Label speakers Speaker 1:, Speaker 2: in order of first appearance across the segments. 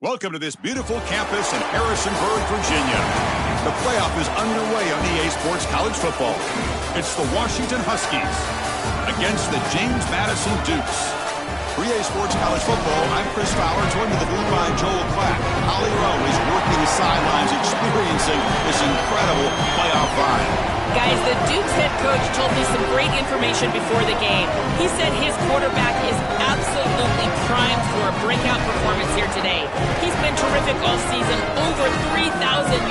Speaker 1: Welcome to this beautiful campus in Harrisonburg, Virginia. The playoff is underway on EA Sports College Football. It's the Washington Huskies against the James Madison Dukes. For EA Sports College Football, I'm Chris Fowler, joined with the blue line Joel Clapp. Holly Rowe is working the sidelines, experiencing this incredible playoff vibe.
Speaker 2: Guys, the Dukes head coach told me some great information before the game. He said his quarterback is absolutely primed for a breakout performance here today. He's been terrific all season, over 3,000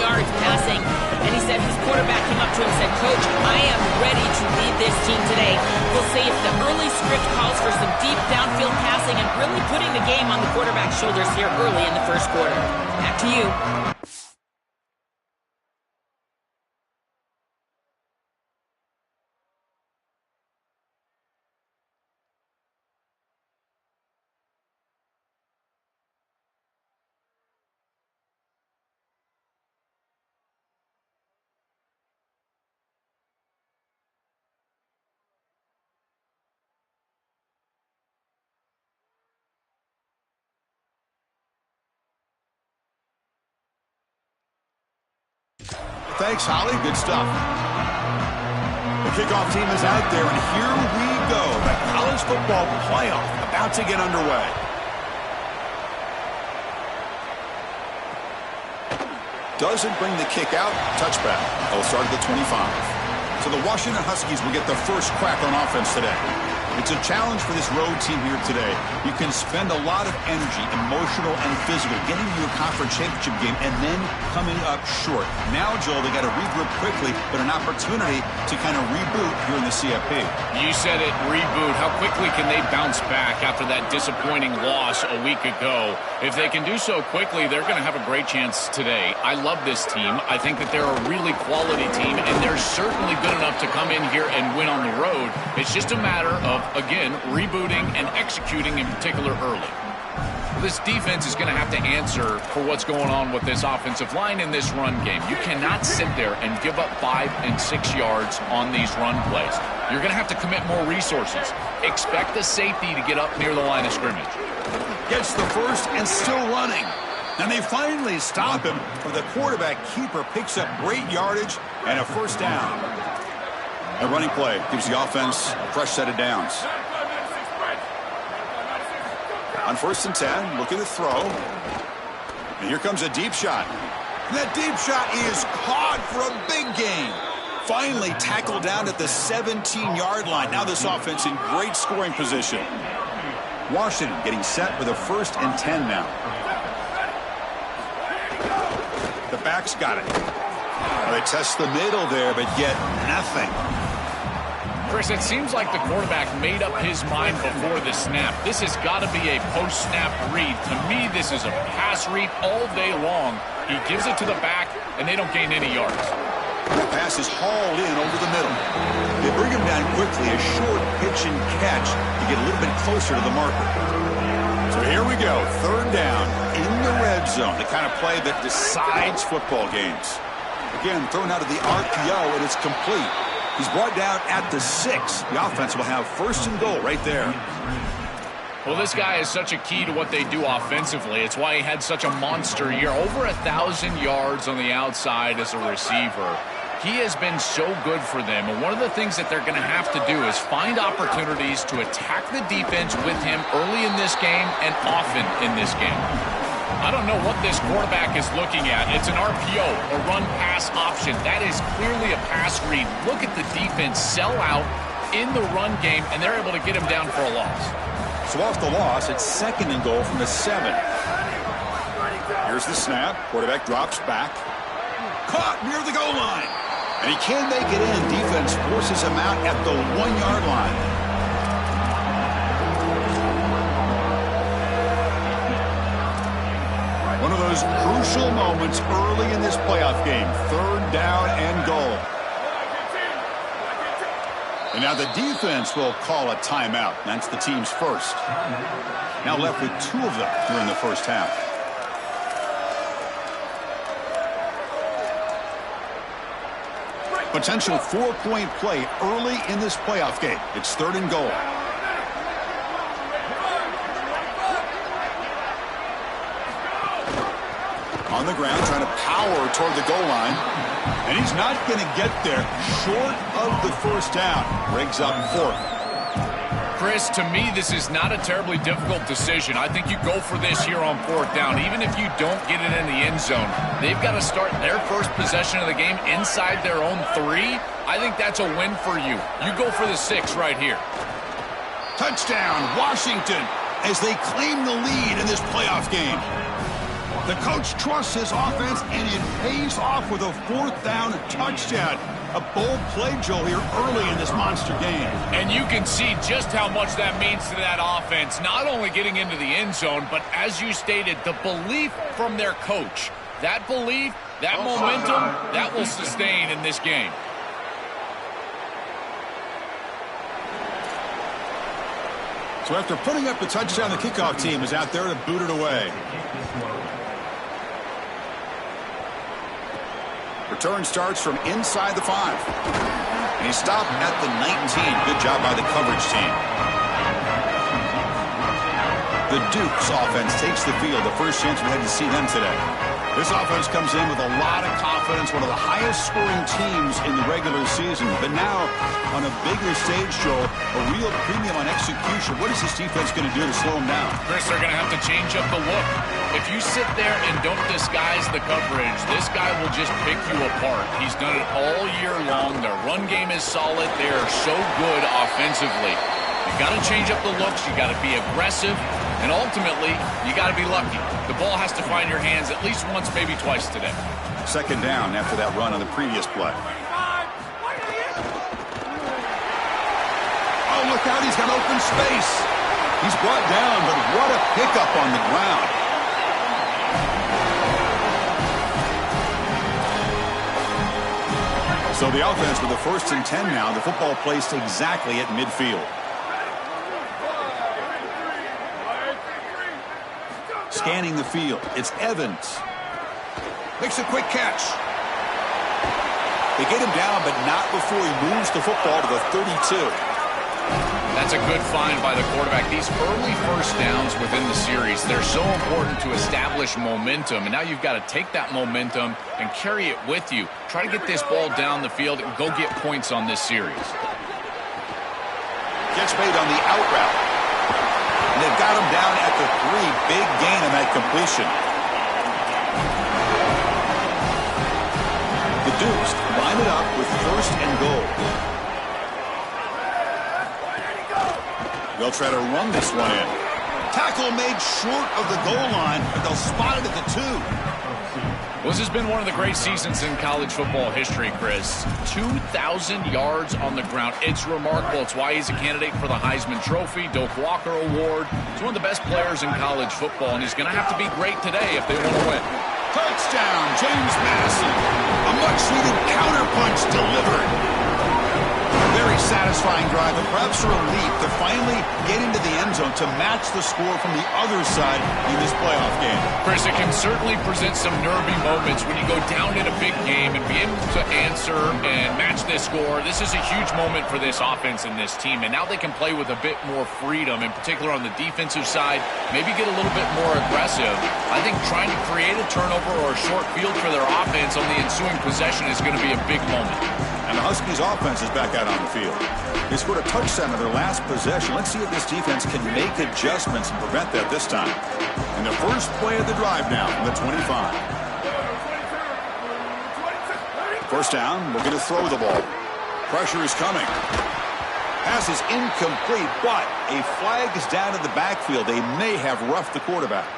Speaker 2: yards passing, and he said his quarterback came up to him and said, "Coach, I am ready to lead this team today." We'll see if the early script calls for some deep downfield passing and really putting the game on the quarterback's shoulders here early in the first quarter. Back to you.
Speaker 1: Thanks, Holly. Good stuff. The kickoff team is out there, and here we go. The college football playoff about to get underway. Doesn't bring the kick out. Touchback. They'll start at the 25. So the Washington Huskies will get the first crack on offense today. It's a challenge for this road team here today. You can spend a lot of energy, emotional and physical, getting to your conference championship game and then coming up short. Now, Joel, they got to regroup quickly, but an opportunity to kind of reboot here in the CFP.
Speaker 3: You said it, reboot. How quickly can they bounce back after that disappointing loss a week ago? If they can do so quickly, they're going to have a great chance today. I love this team. I think that they're a really quality team, and they're certainly good enough to come in here and win on the road. It's just a matter of, again, rebooting and executing in particular early. This defense is going to have to answer for what's going on with this offensive line in this run game. You cannot sit there and give up 5 and 6 yards on these run plays. You're going to have to commit more resources. Expect the safety to get up near the line of scrimmage.
Speaker 1: Gets the first and still running. And they finally stop him. The quarterback keeper picks up great yardage and a first down. A running play gives the offense a fresh set of downs. On 1st and 10, looking to throw. And here comes a deep shot. And that deep shot is caught for a big gain. Finally tackled down at the 17-yard line. Now this offense in great scoring position. Washington getting set with a 1st and 10 now. The back's got it. Well, they test the middle there, but get nothing.
Speaker 3: Chris, it seems like the quarterback made up his mind before the snap. This has got to be a post-snap read. To me, this is a pass read all day long. He gives it to the back, and they don't gain any yards.
Speaker 1: The pass is hauled in over the middle. They bring him down quickly, a short pitch and catch to get a little bit closer to the marker. So here we go, 3rd down in the red zone, the kind of play that decides football games. Again, thrown out of the RPO, and it's complete. He's brought down at the 6. The offense will have 1st and goal right there.
Speaker 3: Well, this guy is such a key to what they do offensively. It's why he had such a monster year. Over 1,000 yards on the outside as a receiver. He has been so good for them. And one of the things that they're going to have to do is find opportunities to attack the defense with him early in this game and often in this game. I don't know what this quarterback is looking at. It's an RPO, a run-pass option. That is clearly a pass read. Look at the defense sell out in the run game, and they're able to get him down for a loss.
Speaker 1: So off the loss, it's 2nd and goal from the 7. Here's the snap. Quarterback drops back. Caught near the goal line. And he can't make it in. Defense forces him out at the 1-yard line. One of those crucial moments early in this playoff game. 3rd down and goal. And now the defense will call a timeout. That's the team's first. Now left with 2 of them during the first half. Potential 4-point play early in this playoff game. It's 3rd and goal. On the ground, trying to power toward the goal line. And he's not going to get there. Short of the first down. Briggs up 4th.
Speaker 3: Chris, to me, this is not a terribly difficult decision. I think you go for this here on 4th down. Even if you don't get it in the end zone, they've got to start their first possession of the game inside their own 3. I think that's a win for you. You go for the 6 right here.
Speaker 1: Touchdown, Washington, as they claim the lead in this playoff game. The coach trusts his offense, and it pays off with a 4th down touchdown. A bold play, Joe, here early in this monster game.
Speaker 3: And you can see just how much that means to that offense. Not only getting into the end zone, but as you stated, the belief from their coach. That belief, that momentum, that will sustain in this game.
Speaker 1: So after putting up the touchdown, the kickoff team is out there to boot it away. Return starts from inside the 5. And he stopped at the 19. Good job by the coverage team. The Duke's offense takes the field. The first chance we had to see them today. This offense comes in with a lot of confidence, one of the highest scoring teams in the regular season. But now, on a bigger stage, Joel, a real premium on execution. What is this defense going to do to slow them down?
Speaker 3: Chris, they're going to have to change up the look. If you sit there and don't disguise the coverage, this guy will just pick you apart. He's done it all year long. Their run game is solid. They are so good offensively. You've got to change up the looks. You've got to be aggressive. And ultimately, you got to be lucky. The ball has to find your hands at least once, maybe twice today.
Speaker 1: 2nd down after that run on the previous play. Oh, look out. He's got open space. He's brought down, but what a pickup on the ground. So the offense with the 1st and 10 now. The football placed exactly at midfield. Scanning the field. It's Evans. Makes a quick catch. They get him down, but not before he moves the football to the 32.
Speaker 3: That's a good find by the quarterback. These early first downs within the series, they're so important to establish momentum. And now you've got to take that momentum and carry it with you. Try to get this ball down the field and go get points on this series.
Speaker 1: Gets made on the out route. And they've got him down at the 3. Big gain on that completion. The Dukes line it up with 1st and goal. They'll try to run this one in. Tackle made short of the goal line, but they'll spot it at the 2.
Speaker 3: Well, this has been one of the great seasons in college football history, Chris. 2,000 yards on the ground. It's remarkable. It's why he's a candidate for the Heisman Trophy, Doak Walker Award. He's one of the best players in college football, and he's going to have to be great today if they want to win.
Speaker 1: Touchdown, James Madison. A much-needed counterpunch delivered. Very satisfying drive, but perhaps a relief to finally get into the end zone to match the score from the other side in this playoff game.
Speaker 3: Chris, it can certainly present some nervy moments when you go down in a big game and be able to answer and match this score. This is a huge moment for this offense and this team, and now they can play with a bit more freedom, in particular on the defensive side, maybe get a little bit more aggressive. I think trying to create a turnover or a short field for their offense on the ensuing possession is going to be a big moment.
Speaker 1: And the Huskies offense is back out on the field. They scored a touchdown on their last possession. Let's see if this defense can make adjustments and prevent that this time. And the first play of the drive now from the 25. First down, we're going to throw the ball. Pressure is coming. Pass is incomplete, but a flag is down in the backfield. They may have roughed the quarterback.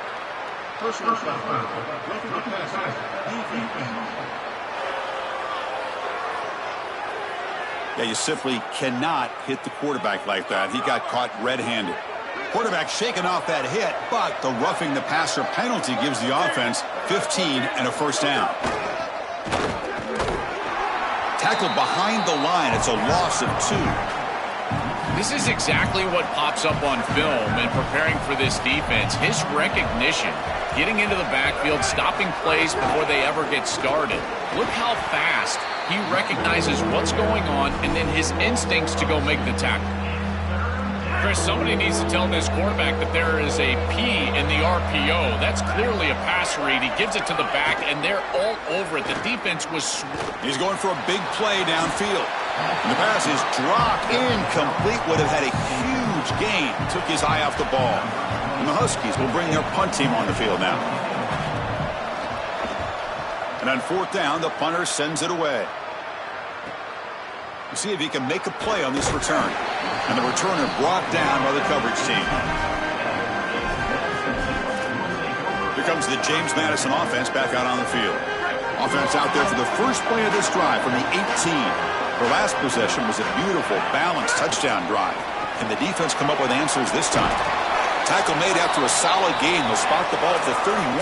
Speaker 1: Yeah, you simply cannot hit the quarterback like that. He got caught red-handed. Quarterback shaking off that hit, but the roughing the passer penalty gives the offense 15 and a first down. Tackled behind the line. It's a loss of 2.
Speaker 3: This is exactly what pops up on film in preparing for this defense. His recognition, getting into the backfield, stopping plays before they ever get started. Look how fast he recognizes what's going on and then his instincts to go make the tackle. Chris, somebody needs to tell this quarterback that there is a P in the RPO. That's clearly a pass read. He gives it to the back, and they're all over it. The defense was...
Speaker 1: He's going for a big play downfield. And the pass is dropped incomplete. Would have had a huge gain. Took his eye off the ball. And the Huskies will bring their punt team on the field now. And on fourth down, the punter sends it away. We'll see if he can make a play on this return. And the returner brought down by the coverage team. Here comes the James Madison offense back out on the field. Offense out there for the first play of this drive from the 18. Their last possession was a beautiful, balanced touchdown drive. And the defense come up with answers this time. Tackle made after a solid gain. They'll spot the ball at the 31.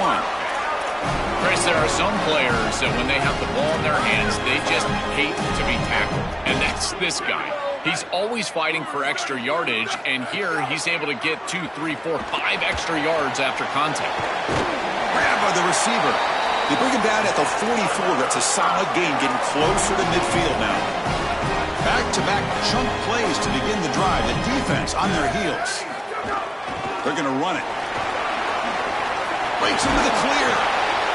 Speaker 3: Chris, there are some players that when they have the ball in their hands, they just hate to be tackled. And that's this guy. He's always fighting for extra yardage, and here he's able to get 2, 3, 4, 5 extra yards after contact.
Speaker 1: Grabbed by the receiver. They bring him down at the 44. That's a solid gain, getting closer to midfield now. Back-to-back chunk plays to begin the drive. The defense on their heels. They're going to run it. Breaks into the clear.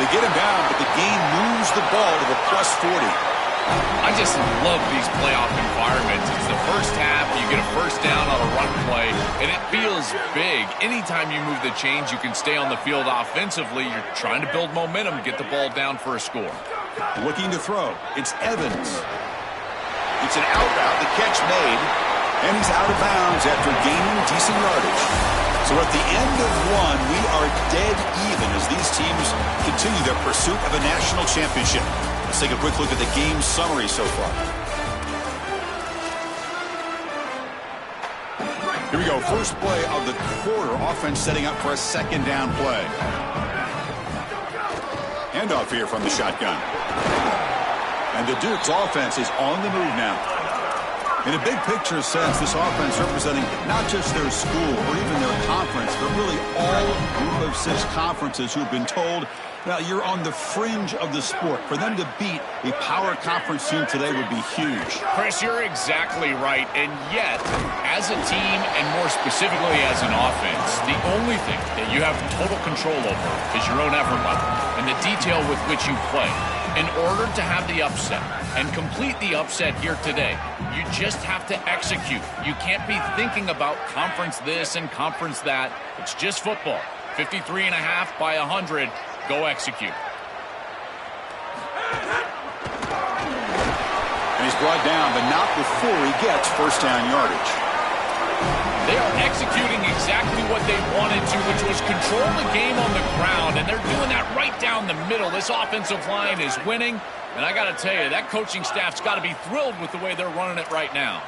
Speaker 1: They get him down, but the game moves the ball to the plus 40.
Speaker 3: I just love these playoff environments. It's the first half, you get a first down on a run play, and it feels big. Anytime you move the chains, you can stay on the field offensively. You're trying to build momentum, get the ball down for a score.
Speaker 1: Looking to throw. It's Evans. It's an out route, the catch made, and he's out of bounds after gaining decent yardage. So at the end of one, we are dead even as these teams continue their pursuit of a national championship. Let's take a quick look at the game summary so far. Here we go. First play of the quarter. Offense setting up for a second down play. Handoff here from the shotgun. And the Duke's offense is on the move now. In a big picture sense, this offense representing not just their school or even their conference, but really all group of 6 conferences who have been told, well, you're on the fringe of the sport. For them to beat a power conference team today would be huge.
Speaker 3: Chris, you're exactly right. And yet, as a team, and more specifically as an offense, the only thing that you have total control over is your own effort level and the detail with which you play. In order to have the upset and complete the upset here today, you just have to execute. You can't be thinking about conference this and conference that. It's just football. 53.5 by 100. Go execute.
Speaker 1: And he's brought down, but not before he gets first down yardage.
Speaker 3: They are executing exactly what they wanted to, which was control the game on the ground, and they're doing that right down the middle. This offensive line is winning, and I got to tell you, that coaching staff's got to be thrilled with the way they're running it right now.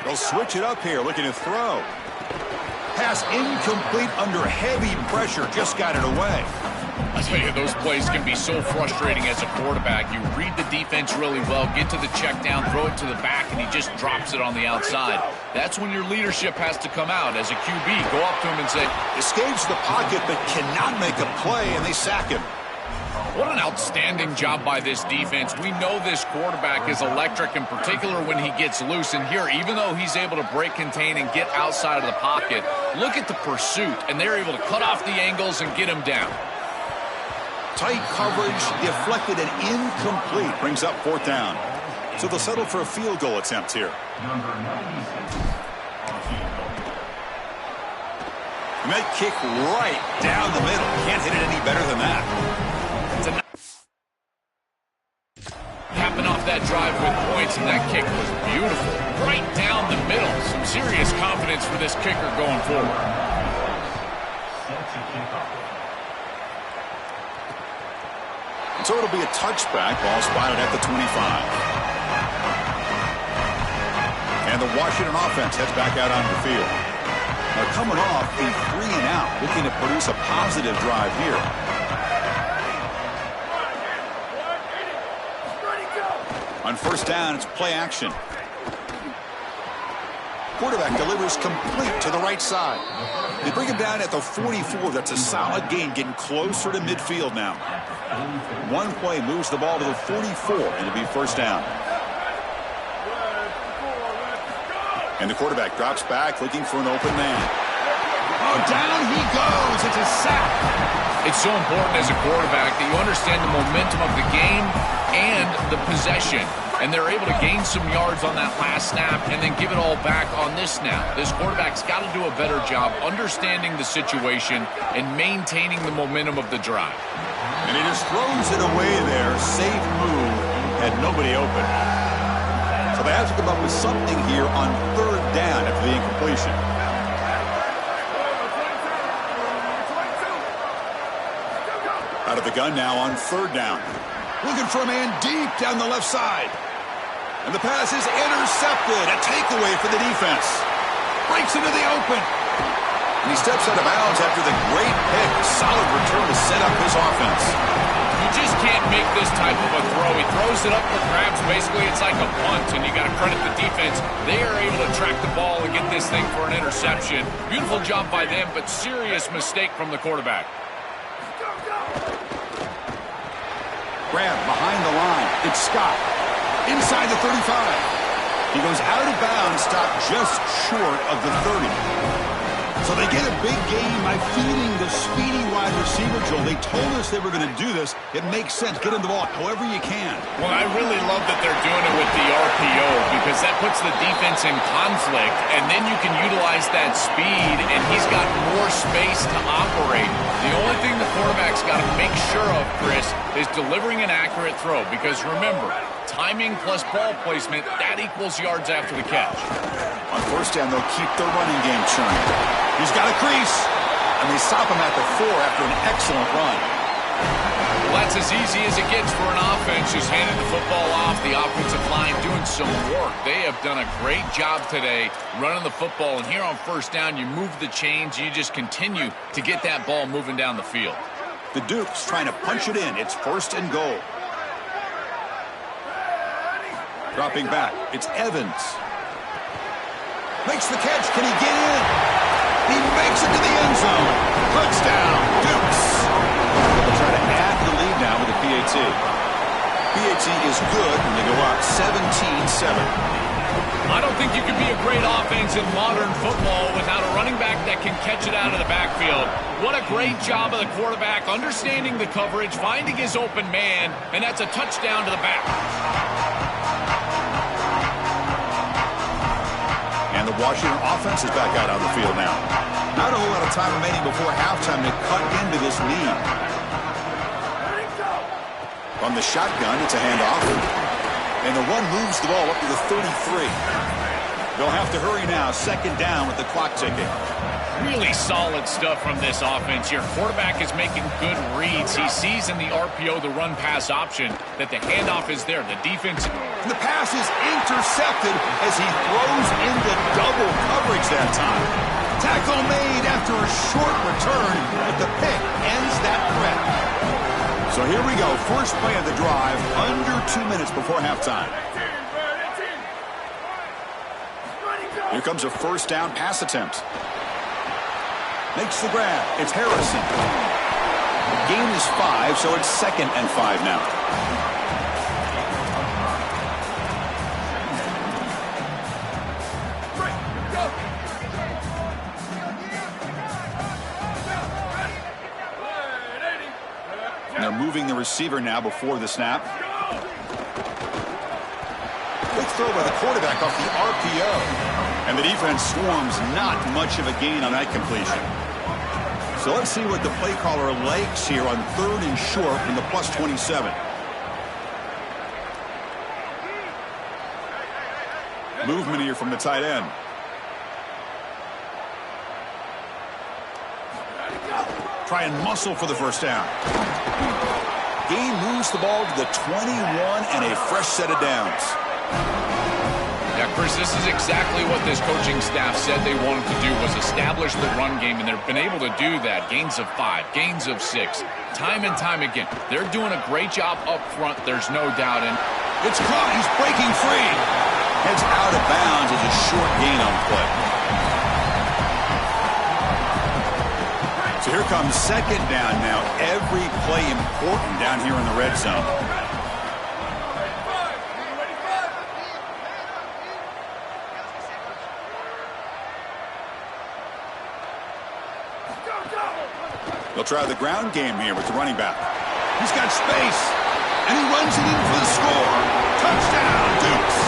Speaker 1: They'll switch it up here, looking to throw. Pass incomplete under heavy pressure, just got it away.
Speaker 3: I tell you, those plays can be so frustrating as a quarterback. You read the defense really well, get to the check down, throw it to the back, and he just drops it on the outside. That's when your leadership has to come out as a QB. Go up to him and say,
Speaker 1: escapes the pocket but cannot make a play, and they sack him.
Speaker 3: What an outstanding job by this defense. We know this quarterback is electric, in particular when he gets loose. And here, even though he's able to break, contain, and get outside of the pocket, look at the pursuit, and they're able to cut off the angles and get him down.
Speaker 1: Tight coverage, deflected and incomplete. Brings up fourth down. So they'll settle for a field goal attempt here. He might kick right down the middle. Can't hit it any better than that.
Speaker 3: Capping off that drive with points, and that kick was beautiful. Right down the middle. Some serious confidence for this kicker going forward.
Speaker 1: So it'll be a touchback. Ball spotted at the 25. And the Washington offense heads back out onto the field. Now coming off a 3-and-out, looking to produce a positive drive here. On first down, it's play action. Quarterback delivers complete to the right side. They bring him down at the 44. That's a solid gain, getting closer to midfield now. One play moves the ball to the 44, and it'll be first down. And the quarterback drops back, looking for an open man. Oh, down he goes. It's a sack.
Speaker 3: It's so important as a quarterback that you understand the momentum of the game and the possession. And they're able to gain some yards on that last snap and then give it all back on this snap. This quarterback's got to do a better job understanding the situation and maintaining the momentum of the drive.
Speaker 1: And he just throws it away there. Safe move. Had nobody open. So they have to come up with something here on third down after the incompletion. Out of the gun now on third down. Looking for a man deep down the left side. And the pass is intercepted. A takeaway for the defense. Breaks into the open. And he steps out of bounds after the great pick. Solid return to set up his offense.
Speaker 3: You just can't make this type of a throw. He throws it up for grabs. Basically, it's like a punt, and you got to credit the defense. They are able to track the ball and get this thing for an interception. Beautiful job by them, but serious mistake from the quarterback.
Speaker 1: Grab behind the line. It's Scott. Inside the 35. He goes out of bounds, stopped just short of the 30. So they get a big gain by feeding the speedy wide receiver, Joel. They told us they were going to do this. It makes sense. Get him the ball however you can.
Speaker 3: Well, I really love that they're doing it with the RPO because that puts the defense in conflict, and then you can utilize that speed, and he's got more space to operate. The only thing the quarterback's got to make sure of, Chris, is delivering an accurate throw because, remember, timing plus ball placement, that equals yards after the catch.
Speaker 1: On first down, they'll keep their running game churning. He's got a crease, and they stop him at the 4 after an excellent run.
Speaker 3: Well, that's as easy as it gets for an offense, just handing the football off. The offensive line doing some work. They have done a great job today running the football, and here on first down, you move the chains, you just continue to get that ball moving down the field.
Speaker 1: The Dukes trying to punch it in. It's first and goal. Dropping back, it's Evans. Makes the catch. Can he get in? He makes it to the end zone. Touchdown, Dukes. They'll try to add to the lead now with a PAT. PAT is good when they go up 17-7.
Speaker 3: I don't think you can be a great offense in modern football without a running back that can catch it out of the backfield. What a great job of the quarterback understanding the coverage, finding his open man, and that's a touchdown to the back.
Speaker 1: And the Washington offense is back out on the field now. Not a whole lot of time remaining before halftime to cut into this lead. From the shotgun, it's a handoff. And the run moves the ball up to the 33. They'll have to hurry now. Second down with the clock ticking.
Speaker 3: Really solid stuff from this offense here. Quarterback is making good reads. He sees in the RPO, the run-pass option, that the handoff is there. The defense...
Speaker 1: And the pass is intercepted as he throws into double coverage that time. Tackle made after a short return, but the pick ends that threat. So here we go. First play of the drive, under 2 minutes before halftime. Here comes a first down pass attempt. Makes the grab. It's Harrison. Gain is 5, so it's 2nd and 5 now. And they're moving the receiver now before the snap. Quick throw by the quarterback off the RPO. And the defense swarms, not much of a gain on that completion. So let's see what the play caller likes here on third and short from the plus 27. Movement here from the tight end. Try and muscle for the first down. Gain moves the ball to the 21 and a fresh set of downs.
Speaker 3: Yeah, Chris, this is exactly what this coaching staff said they wanted to do, was establish the run game, and they've been able to do that. Gains of 5, gains of 6, time and time again. They're doing a great job up front, there's no doubt. And
Speaker 1: it's caught, he's breaking free. Heads out of bounds as a short gain on play. So here comes second down now. Every play important down here in the red zone. They'll try the ground game here with the running back. He's got space, and he runs it in for the score. Touchdown, Dukes.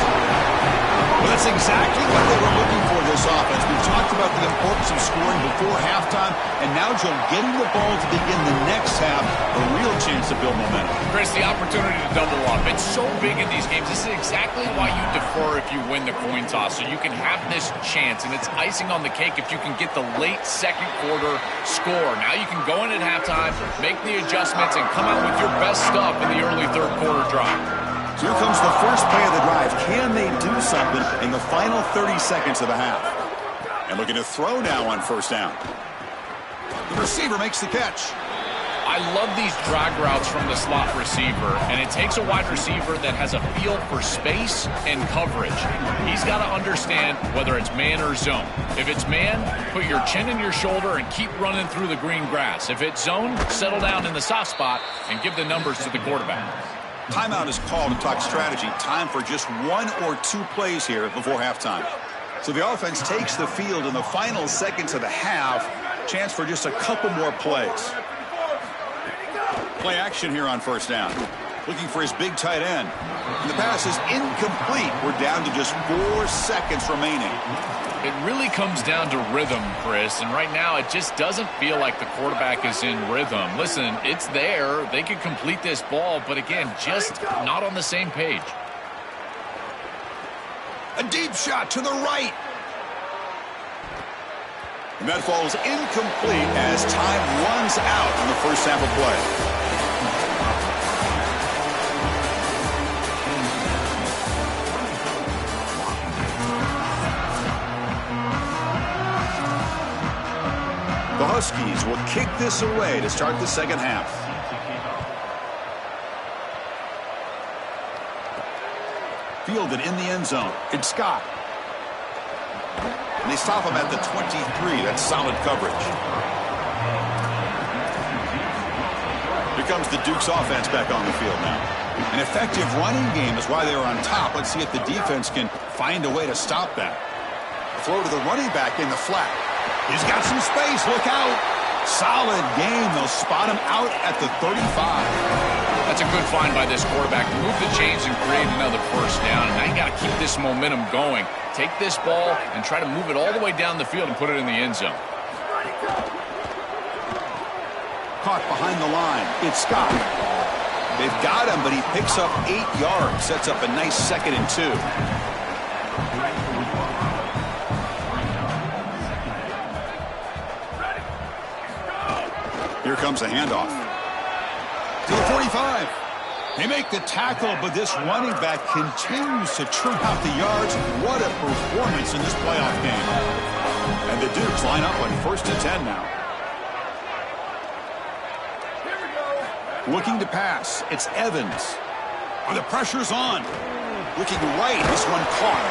Speaker 1: Well, that's exactly what they were looking for this offense. We've talked about the importance of scoring before halftime, and now, Joe, getting the ball to begin the next half, a real chance to build momentum.
Speaker 3: Chris, the opportunity to double up. It's so big in these games. This is exactly why you defer if you win the coin toss, so you can have this chance, and it's icing on the cake if you can get the late second quarter score. Now you can go in at halftime, make the adjustments, and come out with your best stuff in the early third quarter drive.
Speaker 1: So here comes the first play of the drive. Can they do something in the final 30 seconds of the half? And looking to throw now on first down. The receiver makes the catch.
Speaker 3: I love these drag routes from the slot receiver, and it takes a wide receiver that has a feel for space and coverage. He's got to understand whether it's man or zone. If it's man, put your chin in your shoulder and keep running through the green grass. If it's zone, settle down in the soft spot and give the numbers to the quarterback.
Speaker 1: Timeout is called to talk strategy. Time for just 1 or 2 plays here before halftime. So the offense takes the field in the final seconds of the half. Chance for just a couple more plays. Play action here on first down. Looking for his big tight end. And the pass is incomplete. We're down to just 4 seconds remaining.
Speaker 3: It really comes down to rhythm, Chris, and right now it just doesn't feel like the quarterback is in rhythm. Listen, it's there. They can complete this ball, but again, just not on the same page.
Speaker 1: A deep shot to the right. And that falls incomplete as time runs out in the first half of play. The Huskies will kick this away to start the second half. Fielded in the end zone. It's Scott. And they stop him at the 23. That's solid coverage. Here comes the Dukes offense back on the field now. An effective running game is why they were on top. Let's see if the defense can find a way to stop that. Throw to the running back in the flat. He's got some space. Look out. Solid game. They'll spot him out at the 35.
Speaker 3: That's a good find by this quarterback. Move the chains and create another first down. And now you got to keep this momentum going. Take this ball and try to move it all the way down the field and put it in the end zone.
Speaker 1: Caught behind the line. It's Scott. They've got him, but he picks up 8 yards. Sets up a nice 2nd and 2. Here comes a handoff. To the 45. They make the tackle, but this running back continues to trim out the yards. What a performance in this playoff game. And the Dukes line up on 1st and 10 now. Looking to pass. It's Evans. The pressure's on. Looking right. This one caught.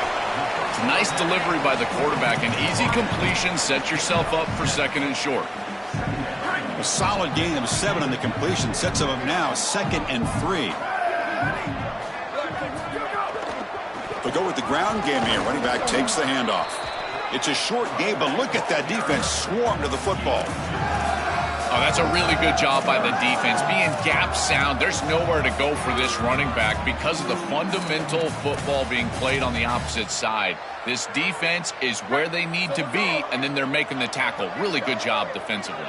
Speaker 3: It's a nice delivery by the quarterback. An easy completion. Set yourself up for 2nd and short.
Speaker 1: A solid gain of 7 on the completion. Sets him up now 2nd and 3. They'll go with the ground game here. Running back takes the handoff. It's a short game, but look at that defense swarm to the football.
Speaker 3: Oh, that's a really good job by the defense. Being gap sound, there's nowhere to go for this running back because of the fundamental football being played on the opposite side. This defense is where they need to be, and then they're making the tackle. Really good job defensively.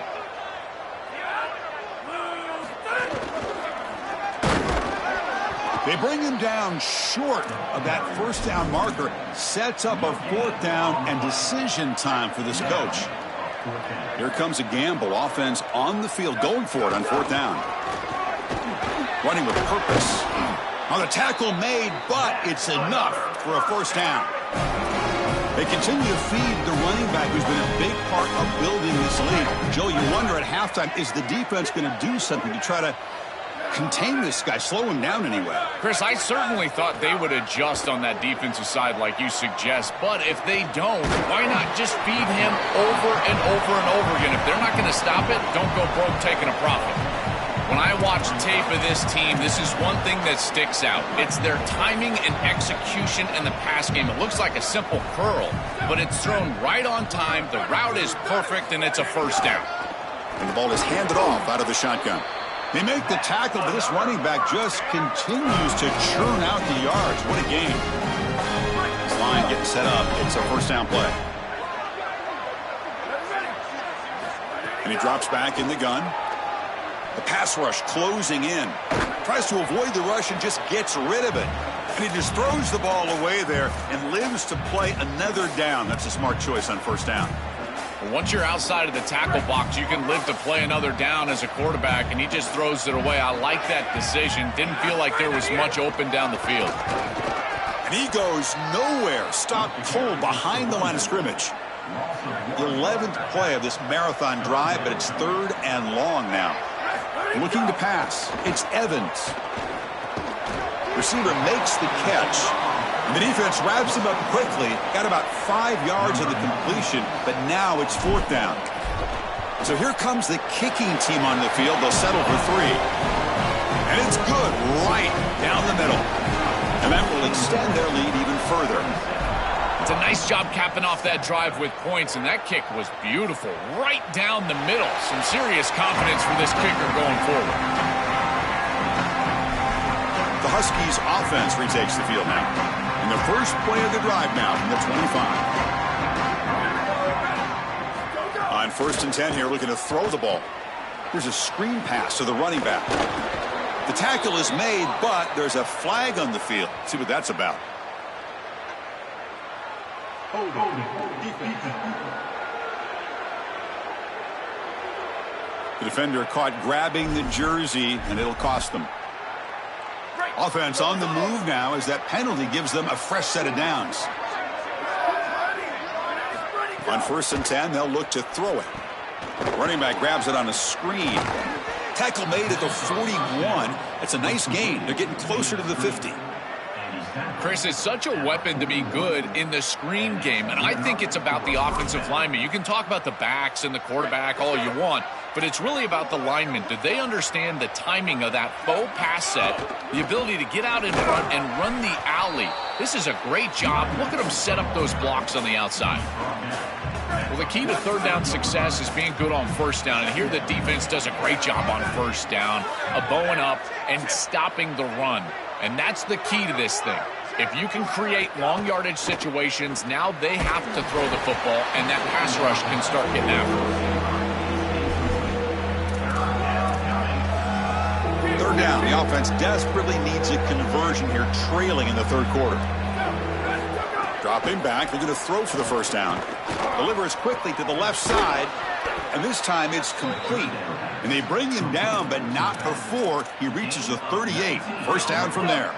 Speaker 1: They bring him down short of that first down marker. Sets up a 4th down and decision time for this coach. Here comes a gamble. Offense on the field going for it on 4th down. Running with purpose. On the tackle made, but it's enough for a 1st down. They continue to feed the running back who's been a big part of building this lead. Joe, you wonder at halftime, is the defense going to do something to try to contain this guy, slow him down anyway?
Speaker 3: Chris, I certainly thought they would adjust on that defensive side like you suggest, but if they don't, why not just feed him over and over and over again? If they're not going to stop it, don't go broke taking a profit. When I watch tape of this team, this is one thing that sticks out. It's their timing and execution in the pass game. It looks like a simple curl, but it's thrown right on time. The route is perfect, and it's a 1st down.
Speaker 1: And the ball is handed off out of the shotgun. They make the tackle, but this running back just continues to churn out the yards. What a game. This line getting set up. It's a first down play. And he drops back in the gun. The pass rush closing in. Tries to avoid the rush and just gets rid of it. And he just throws the ball away there and lives to play another down. That's a smart choice on first down.
Speaker 3: Once you're outside of the tackle box, you can live to play another down as a quarterback, and he just throws it away. I like that decision. Didn't feel like there was much open down the field.
Speaker 1: And he goes nowhere. Stopped cold behind the line of scrimmage. The 11th play of this marathon drive, but it's 3rd and long now. Looking to pass. It's Evans. Receiver makes the catch. And the defense wraps him up quickly. Got about 5 yards of the completion, but now it's 4th down. So here comes the kicking team on the field. They'll settle for 3. And it's good right down the middle. And that will extend their lead even further.
Speaker 3: It's a nice job capping off that drive with points, and that kick was beautiful. Right down the middle. Some serious confidence for this kicker going forward.
Speaker 1: The Huskies offense retakes the field now. And the first play of the drive now from the 25. On 1st and 10 here, looking to throw the ball. Here's a screen pass to the running back. The tackle is made, but there's a flag on the field. Let's see what that's about. The defender caught grabbing the jersey, and it'll cost them. Offense on the move now as that penalty gives them a fresh set of downs. On 1st and 10, they'll look to throw it. Running back grabs it on a screen. Tackle made at the 41. It's a nice gain. They're getting closer to the 50.
Speaker 3: Chris, is such a weapon to be good in the screen game, and I think it's about the offensive lineman. You can talk about the backs and the quarterback all you want, but it's really about the linemen. Do they understand the timing of that faux pass set, the ability to get out in front and run the alley? This is a great job. Look at them set up those blocks on the outside. Well, the key to 3rd down success is being good on 1st down, and here the defense does a great job on 1st down, bowing up and stopping the run. And that's the key to this thing. If you can create long yardage situations, now they have to throw the football, and that pass rush can start getting after
Speaker 1: it. 3rd down. The offense desperately needs a conversion here, trailing in the 3rd quarter. Dropping back, they're going to throw for the 1st down. Delivers quickly to the left side, and this time it's complete. And they bring him down, but not before he reaches the 38. 1st down from there.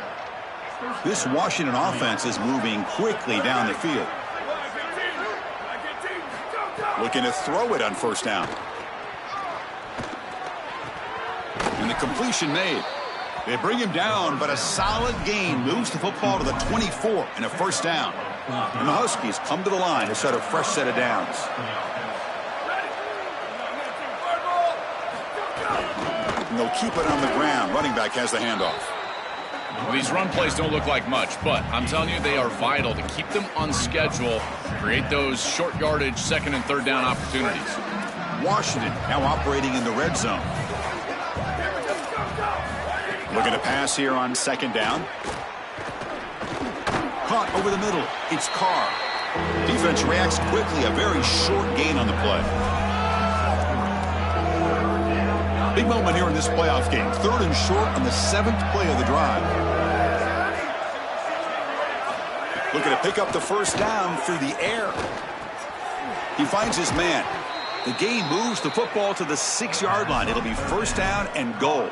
Speaker 1: This Washington offense is moving quickly down the field. Looking to throw it on 1st down. And the completion made. They bring him down, but a solid gain moves the football to the 24 and a 1st down. And the Huskies come to the line to set a fresh set of downs. And they'll keep it on the ground. Running back has the handoff.
Speaker 3: Well, these run plays don't look like much, but I'm telling you, they are vital to keep them on schedule, create those short yardage 2nd and 3rd down opportunities.
Speaker 1: Washington now operating in the red zone. Looking to pass here on 2nd down. Caught over the middle. It's Carr. Defense reacts quickly. A very short gain on the play. Big moment here in this playoff game. 3rd and short on the 7th play of the drive. Looking to pick up the 1st down through the air. He finds his man. The gain moves the football to the 6-yard line. It'll be 1st down and goal.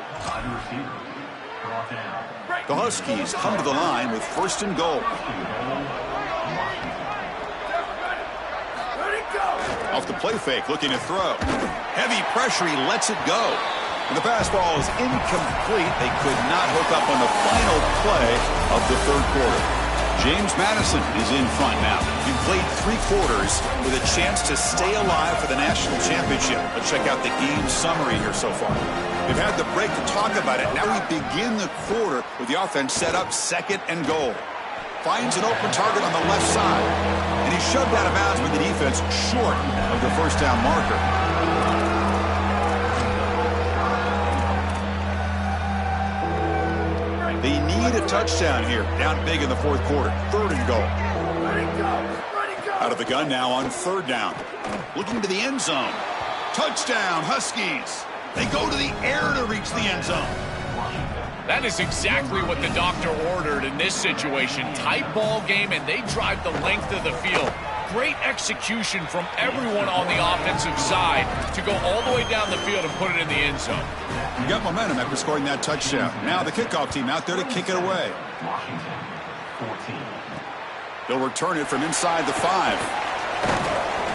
Speaker 1: The Huskies come to the line with 1st and goal. Off the play fake, looking to throw. Heavy pressure, he lets it go. And the pass ball is incomplete. They could not hook up on the final play of the 3rd quarter. James Madison is in front now. He played 3 quarters with a chance to stay alive for the national championship. Let's check out the game summary here so far. They've had the break to talk about it. Now we begin the quarter with the offense set up 2nd and goal. Finds an open target on the left side. And he's shoved out of bounds with the defense short of the 1st down marker. need a touchdown here. Down big in the fourth quarter. 3rd and goal. Out of the gun now on 3rd down. Looking to the end zone. Touchdown, Huskies. They go to the air to reach the end zone.
Speaker 3: That is exactly what the doctor ordered in this situation. Tight ball game, and they drive the length of the field. Great execution from everyone on the offensive side to go all the way down the field and put it in the end zone.
Speaker 1: You got momentum after scoring that touchdown. Now the kickoff team out there to kick it away. They'll return it from inside the 5.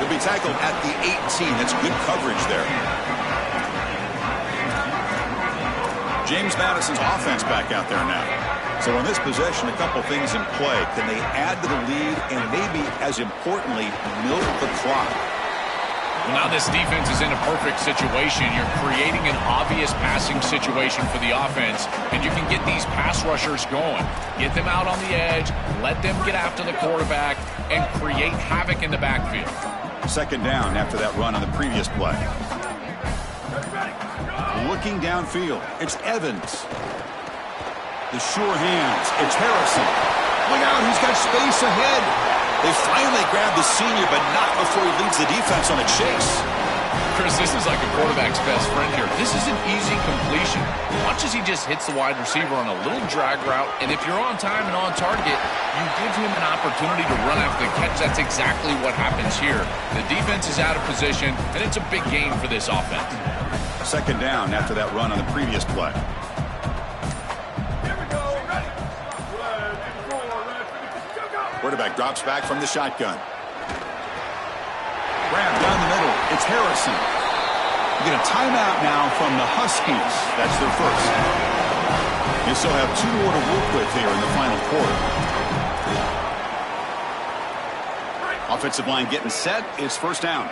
Speaker 1: He'll be tackled at the 18. That's good coverage there. James Madison's offense back out there now. So on this possession, a couple things in play. Can they add to the lead and maybe, as importantly, milk the clock?
Speaker 3: Well, now this defense is in a perfect situation. You're creating an obvious passing situation for the offense, and you can get these pass rushers going. Get them out on the edge, let them get after the quarterback, and create havoc in the backfield.
Speaker 1: 2nd down after that run on the previous play. Looking downfield, it's Evans. The sure hands, it's Harrison. Look out, he's got space ahead. They finally grab the senior, but not before he leads the defense on a chase.
Speaker 3: Chris, this is like a quarterback's best friend here. This is an easy completion. Watch as he just hits the wide receiver on a little drag route, and if you're on time and on target, you give him an opportunity to run after the catch. That's exactly what happens here. The defense is out of position, and it's a big game for this offense.
Speaker 1: 2nd down after that run on the previous play. Quarterback drops back from the shotgun. Grab down the middle. It's Harrison. You get a timeout now from the Huskies. That's their first. You still have 2 more to work with here in the final quarter. Offensive line getting set. It's 1st down.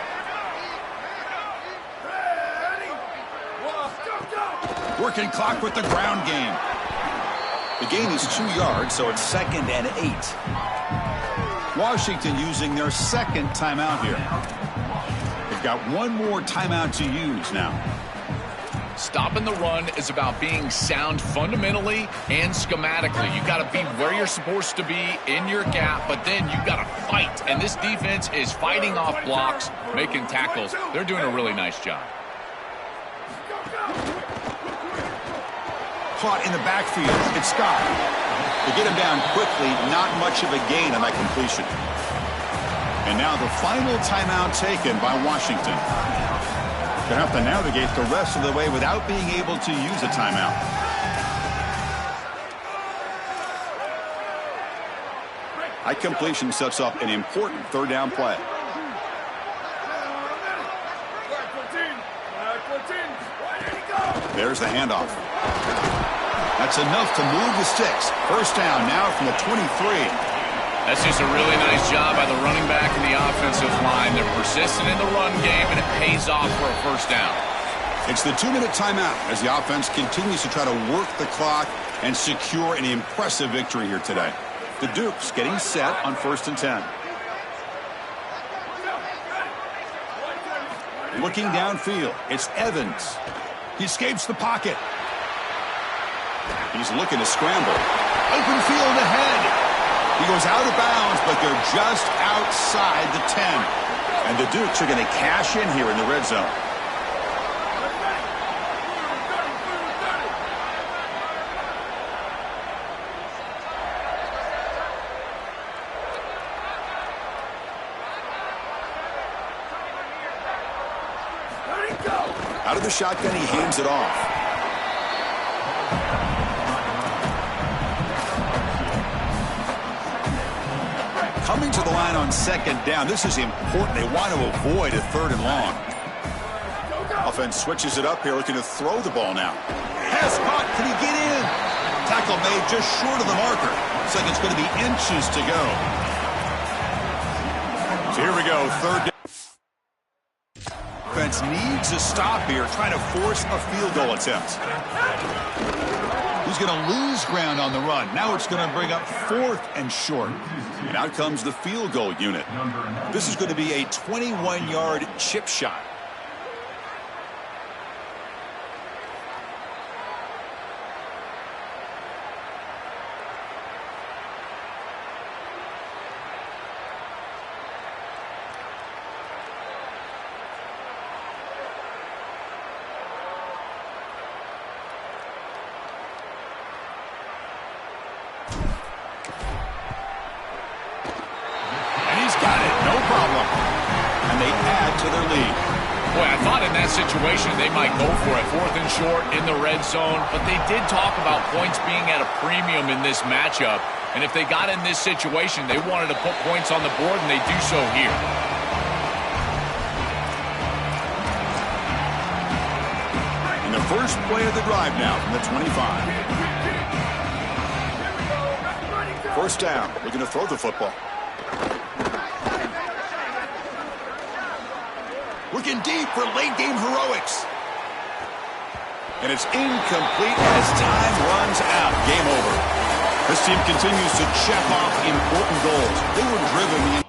Speaker 1: Working clock with the ground game. The gain is 2 yards, so it's 2nd and 8. Washington using their 2nd timeout here. They've got 1 more timeout to use now.
Speaker 3: Stopping the run is about being sound fundamentally and schematically. You got to be where you're supposed to be in your gap, but then you got to fight. And this defense is fighting off blocks, making tackles. They're doing a really nice job.
Speaker 1: Caught in the backfield. It's Scott. They get him down quickly. Not much of a gain on that completion. And now the final timeout taken by Washington. They have to navigate the rest of the way without being able to use a timeout. That completion sets up an important 3rd down play. There's the handoff. That's enough to move the sticks. 1st down now from the 23.
Speaker 3: That's just a really nice job by the running back and the offensive line. They're persistent in the run game, and it pays off for a 1st down.
Speaker 1: It's the 2-minute timeout as the offense continues to try to work the clock and secure an impressive victory here today. The Dukes getting set on 1st and 10. Looking downfield, it's Evans. He escapes the pocket. He's looking to scramble. Open field ahead. He goes out of bounds, but they're just outside the 10. And the Dukes are going to cash in here in the red zone. Out of the shotgun, he hands it off. Coming to the line on 2nd down. This is important. They want to avoid a 3rd and long. Offense switches it up here, looking to throw the ball now. Pass caught. Can he get in? Tackle made just short of the marker. Looks like it's going to be inches to go. So here we go, 3rd down. Offense needs a stop here, trying to force a field goal attempt. He's going to lose ground on the run. Now it's going to bring up 4th and short. And out comes the field goal unit. This is going to be a 21-yard chip shot. and they add to their lead.
Speaker 3: Boy, I thought in that situation they might go for it. 4th and short in the red zone, but they did talk about points being at a premium in this matchup. And if they got in this situation, they wanted to put points on the board, and they do so here.
Speaker 1: And the first play of the drive now from the 25. First down, looking to throw the football. Looking deep for late-game heroics. And it's incomplete as time runs out. Game over. This team continues to check off important goals. They were driven